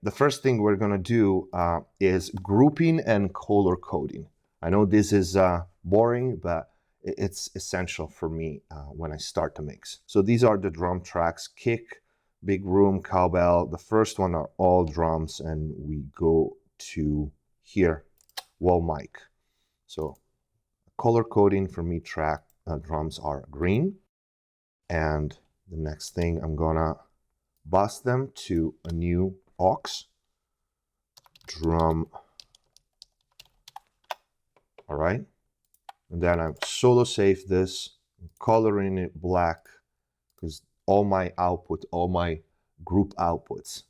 the first thing we're gonna do is grouping and color coding. I know this is boring, but it's essential for me when I start to mix. So these are the drum tracks: kick, big room, cowbell. The first one are all drums, and we go to here, wall mic. So color coding for me track drums are green. And the next thing, I'm gonna bus them to a new aux drum. All right. And then I solo save this, coloring it black, because all my output, all my group outputs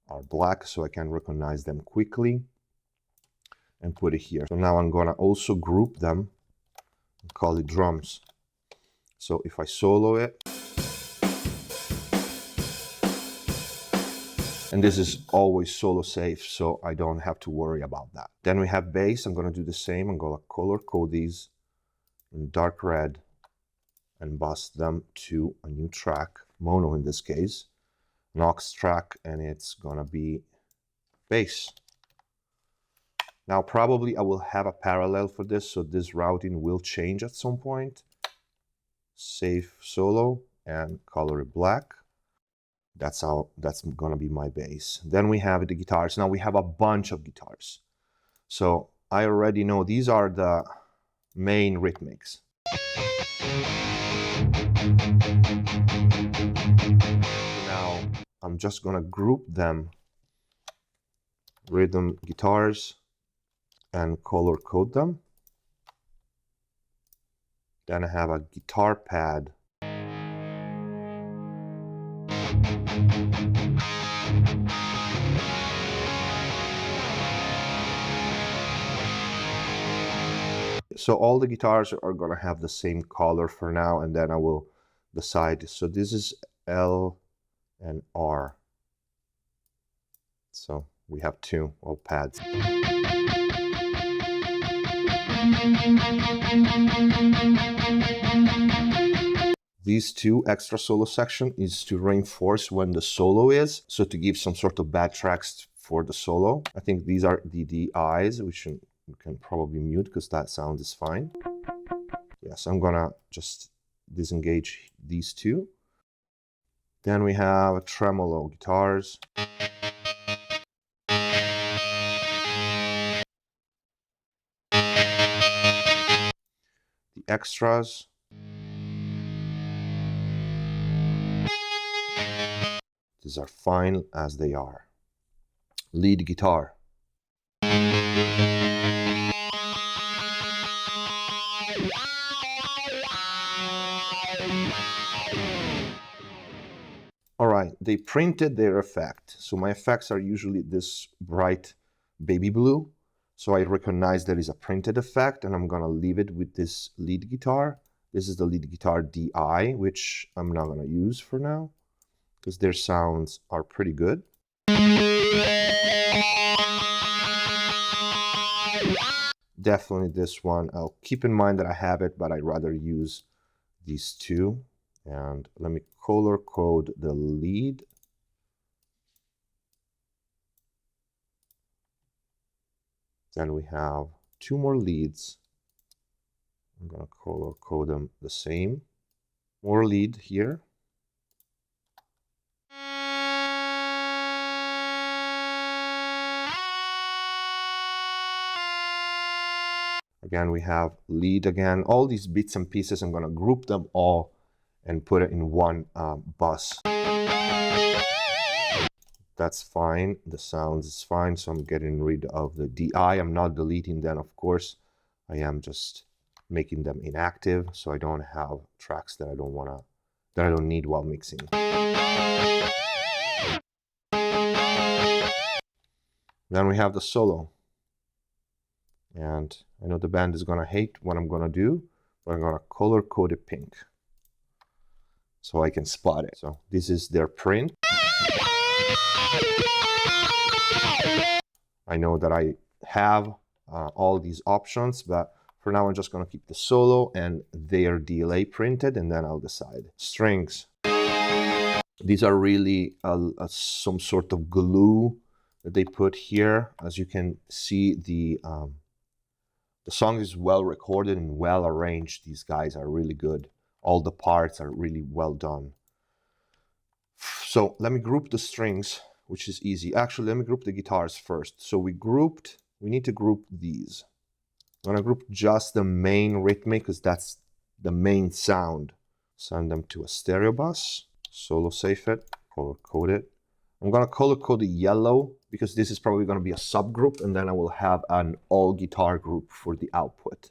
are black, so I can recognize them quickly, and put it here. So now I'm gonna also group them and call it drums. So if I solo it, and this is always solo safe, so I don't have to worry about that. Then we have bass. I'm gonna do the same. I'm gonna color code these in dark red and bus them to a new track, mono in this case, an aux track, and it's gonna be bass. Now probably I will have a parallel for this, so this routing will change at some point. Save solo and color it black. That's gonna be my bass. Then we have the guitars. Now we have a bunch of guitars. So I already know these are the main rhythmics. Now I'm just gonna group them, rhythm guitars, and color code them. Then I have a guitar pad. So all the guitars are going to have the same color for now, and then I will decide. So this is L and R. So we have two all pads. These two extra solo section is to reinforce when the solo is, so to give some sort of backtracks for the solo. I think these are the DIs, which you can probably mute because that sound is fine. Yes, I'm gonna just disengage these two. Then we have tremolo guitars. The extras. These are fine as they are. Lead guitar. All right, they printed their effect. So my effects are usually this bright baby blue. So I recognize there is a printed effect, and I'm gonna leave it with this lead guitar. This is the lead guitar DI, which I'm not gonna use for now, because their sounds are pretty good. Definitely this one. I'll keep in mind that I have it, but I'd rather use these two. And let me color code the lead. Then we have two more leads. I'm gonna color code them the same. More lead here. Again, we have lead again. All these bits and pieces, I'm gonna group them all and put it in one bus. That's fine. The sounds is fine, so I'm getting rid of the DI. I'm not deleting them, of course. I am just making them inactive, so I don't have tracks that I don't need while mixing. Then we have the solo. And I know the band is gonna hate what I'm gonna do, but I'm gonna color code it pink so I can spot it. So this is their print. I know that I have all these options, but for now I'm just gonna keep the solo and their delay printed, and then I'll decide. Strings. These are really some sort of glue that they put here. As you can see, the song is well recorded and well arranged. These guys are really good. All the parts are really well done. So let me group the strings, which is easy. Actually, let me group the guitars first. So we need to group these. I'm gonna group just the main rhythmic because that's the main sound. Send them to a stereo bus, solo safe it, color code it. I'm gonna color code the yellow because this is probably gonna be a subgroup, and then I will have an all guitar group for the output.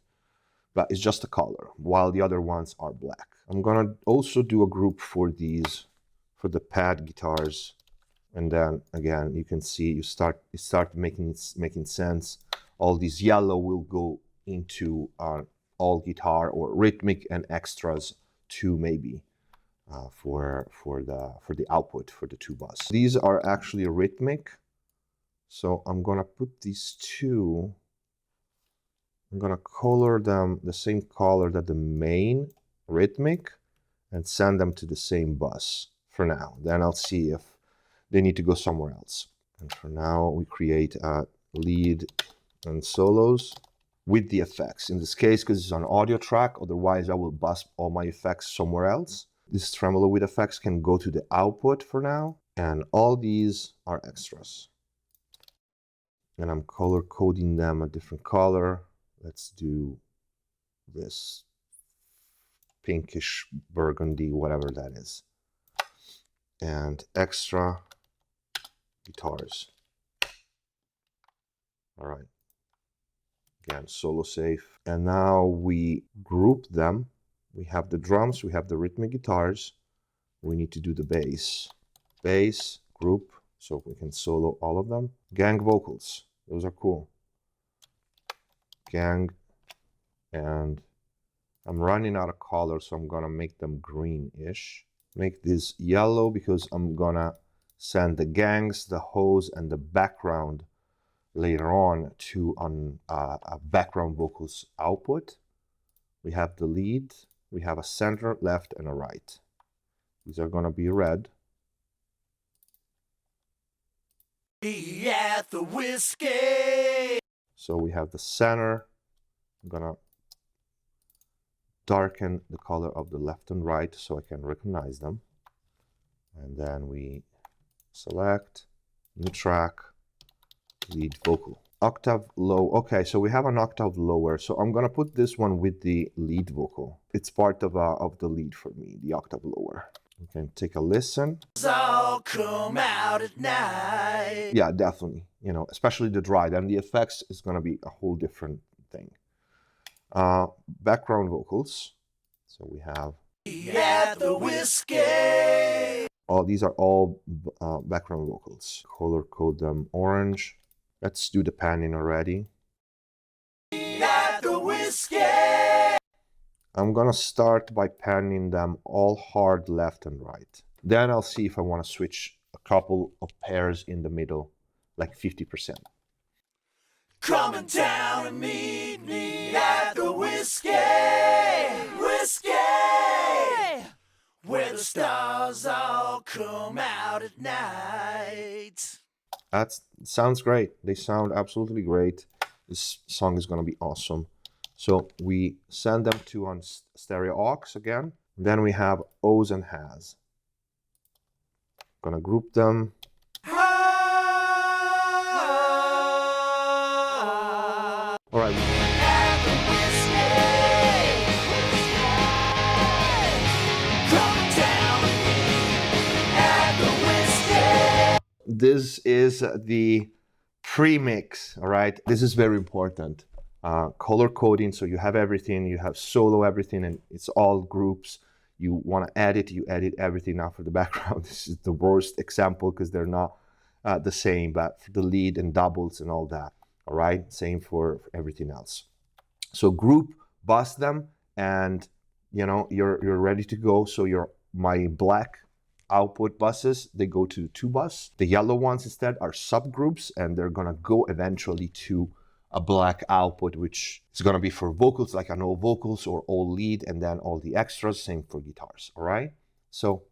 But it's just a color, while the other ones are black. I'm gonna also do a group for these, for the pad guitars. And then again, you can see it start making sense. All these yellow will go into all guitar or rhythmic and extras too, maybe for the output for the 2 bus. These are actually rhythmic, so I'm gonna put these 2. I'm gonna color them the same color that the main rhythmic and send them to the same bus for now. Then I'll see if they need to go somewhere else. And for now, we create a lead and solos with the effects. In this case, because it's an audio track, otherwise I will bus all my effects somewhere else. This tremolo with effects can go to the output for now, and all these are extras. And I'm color coding them a different color. Let's do this pinkish burgundy, whatever that is. And extra guitars. All right. Again, solo safe. And now we group them. We have the drums, we have the rhythmic guitars. We need to do the bass. Bass, group, so we can solo all of them. Gang vocals, those are cool. Gang, and I'm running out of color, so I'm gonna make them greenish. Make this yellow because I'm gonna send the gangs, the hose, and the background later on to a background vocals output. We have the lead, we have a center, left, and a right. These are gonna be red. Be at the whiskey. So we have the center. I'm gonna darken the color of the left and right so I can recognize them. And then we select new track, lead vocal. Octave low. Okay, so we have an octave lower. So I'm gonna put this one with the lead vocal. It's part of the lead for me, the octave lower. We can take a listen. All come out at night. Yeah, definitely. You know, especially the dry. Then the effects is gonna be a whole different thing. Background vocals. So we have the whiskey. Oh, these are all background vocals. Color code them orange. Let's do the panning already. The whiskey. I'm gonna start by panning them all hard left and right. Then I'll see if I want to switch a couple of pairs in the middle, like 50%. Coming down and meet me at the whiskey, whiskey, where the stars all come out at night. That sounds great. They sound absolutely great. This song is going to be awesome. So we send them to on stereo aux again. Then we have O's and has. Gonna group them. All right. This is the pre-mix, all right? This is very important. Color coding, so you have everything, you have solo everything, and it's all groups. You want to edit, you edit everything. Now for the background, this is the worst example because they're not the same, but for the lead and doubles and all that, all right? Same for everything else. So group, bus them, and you know, you're ready to go. So my black output buses, they go to 2 bus. The yellow ones instead are subgroups, and they're gonna go eventually to a black output, which is gonna be for vocals, like an all vocals or all lead, and then all the extras, same for guitars, all right? So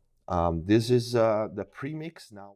this is the pre-mix now.